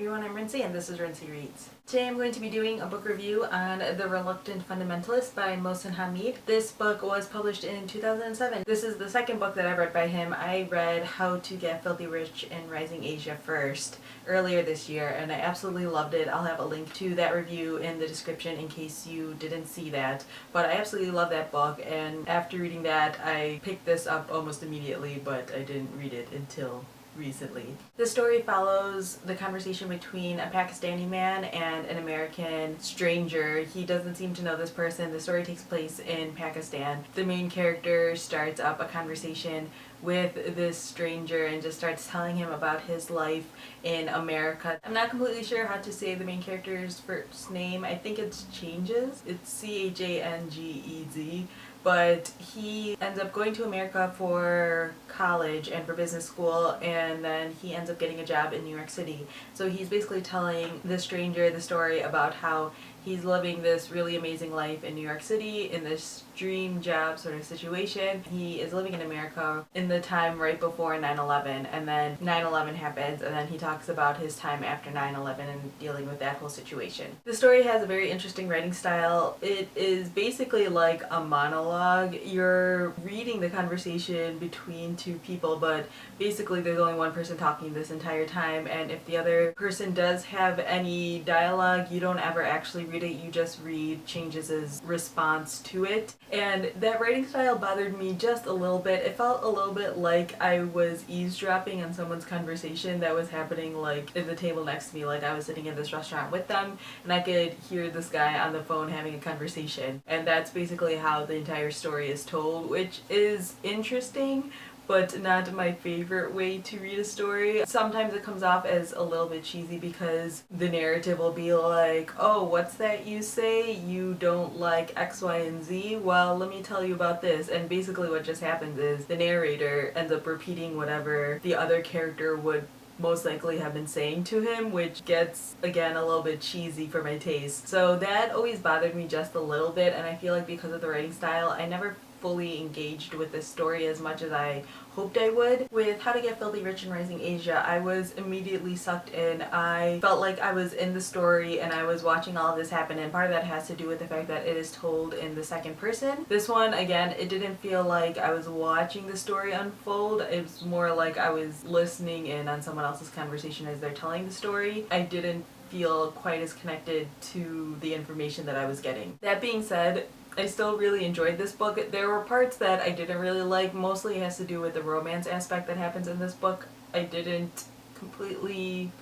everyone, I'm Rincey and this is Rincey Reads. Today I'm going to be doing a book review on The Reluctant Fundamentalist by Mohsin Hamid. This book was published in 2007. This is the second book that I read by him. I read How to Get Filthy Rich in Rising Asia first earlier this year and I absolutely loved it. I'll have a link to that review in the description in case you didn't see that. But I absolutely love that book, and after reading that I picked this up almost immediately, but I didn't read it until recently. The story follows the conversation between a Pakistani man and an American stranger. He doesn't seem to know this person. The story takes place in Pakistan. The main character starts up a conversation with this stranger and just starts telling him about his life in America. I'm not completely sure how to say the main character's first name. I think it's Changes. It's Changez. But he ends up going to America for college and for business school, and then he ends up getting a job in New York City. So he's basically telling the stranger the story about how he's living this really amazing life in New York City in this dream job sort of situation. He is living in America in the time right before 9/11, and then 9/11 happens, and then he talks about his time after 9/11 and dealing with that whole situation. The story has a very interesting writing style. It is basically like a monologue. You're reading the conversation between two people, but basically there's only one person talking this entire time, and if the other person does have any dialogue, you don't ever actually read it, you just read Changes' response to it. And that writing style bothered me just a little bit. It felt a little bit like I was eavesdropping on someone's conversation that was happening like at the table next to me, like I was sitting in this restaurant with them and I could hear this guy on the phone having a conversation. And that's basically how the entire story is told, which is interesting, but not my favorite way to read a story. Sometimes it comes off as a little bit cheesy because the narrative will be like, oh, what's that you say? You don't like X, Y, and Z? Well, let me tell you about this. And basically what just happens is the narrator ends up repeating whatever the other character would most likely have been saying to him, which gets, again, a little bit cheesy for my taste. So that always bothered me just a little bit, and I feel like because of the writing style, I never fully engaged with this story as much as I hoped I would. With How to Get Filthy Rich in Rising Asia, I was immediately sucked in. I felt like I was in the story and I was watching all of this happen, and part of that has to do with the fact that it is told in the second person. This one, again, it didn't feel like I was watching the story unfold. It was more like I was listening in on someone else's conversation as they're telling the story. I didn't feel quite as connected to the information that I was getting. That being said, I still really enjoyed this book. There were parts that I didn't really like. Mostly it has to do with the romance aspect that happens in this book. I didn't completely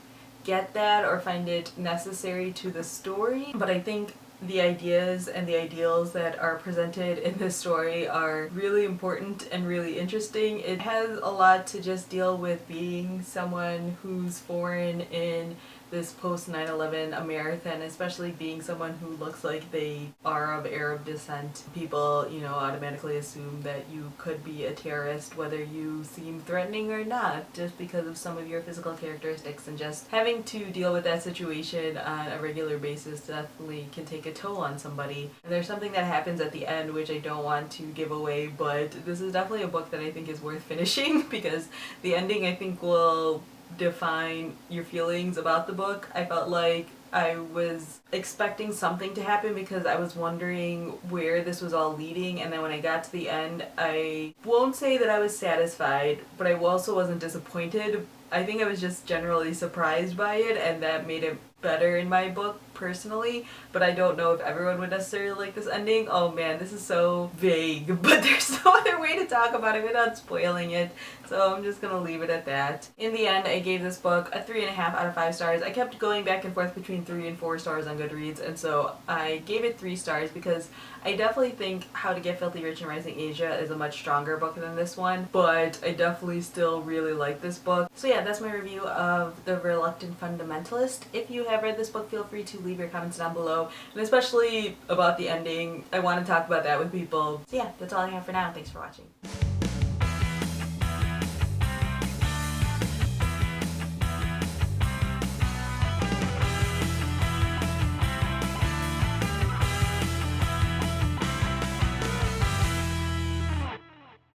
get that or find it necessary to the story, but I think the ideas and the ideals that are presented in this story are really important and really interesting. It has a lot to just deal with being someone who's foreign in this post 9/11 America, and especially being someone who looks like they are of Arab descent. People, automatically assume that you could be a terrorist whether you seem threatening or not, just because of some of your physical characteristics, and just having to deal with that situation on a regular basis definitely can take a toll on somebody. And there's something that happens at the end which I don't want to give away, but this is definitely a book that I think is worth finishing because the ending, I think, will define your feelings about the book. I felt like I was expecting something to happen because I was wondering where this was all leading, and then when I got to the end, I won't say that I was satisfied, but I also wasn't disappointed. I think I was just generally surprised by it, and that made it better in my book personally, but I don't know if everyone would necessarily like this ending. Oh man, this is so vague, but there's no other way to talk about it without spoiling it, so I'm just gonna leave it at that. In the end, I gave this book a 3.5 out of 5 stars. I kept going back and forth between 3 and 4 stars on Goodreads, and so I gave it 3 stars because I definitely think How to Get Filthy Rich in Rising Asia is a much stronger book than this one, but I definitely still really like this book. So yeah, that's my review of The Reluctant Fundamentalist. If you have read this book, feel free to leave your comments down below, and especially about the ending. I want to talk about that with people. So yeah, that's all I have for now. Thanks for watching.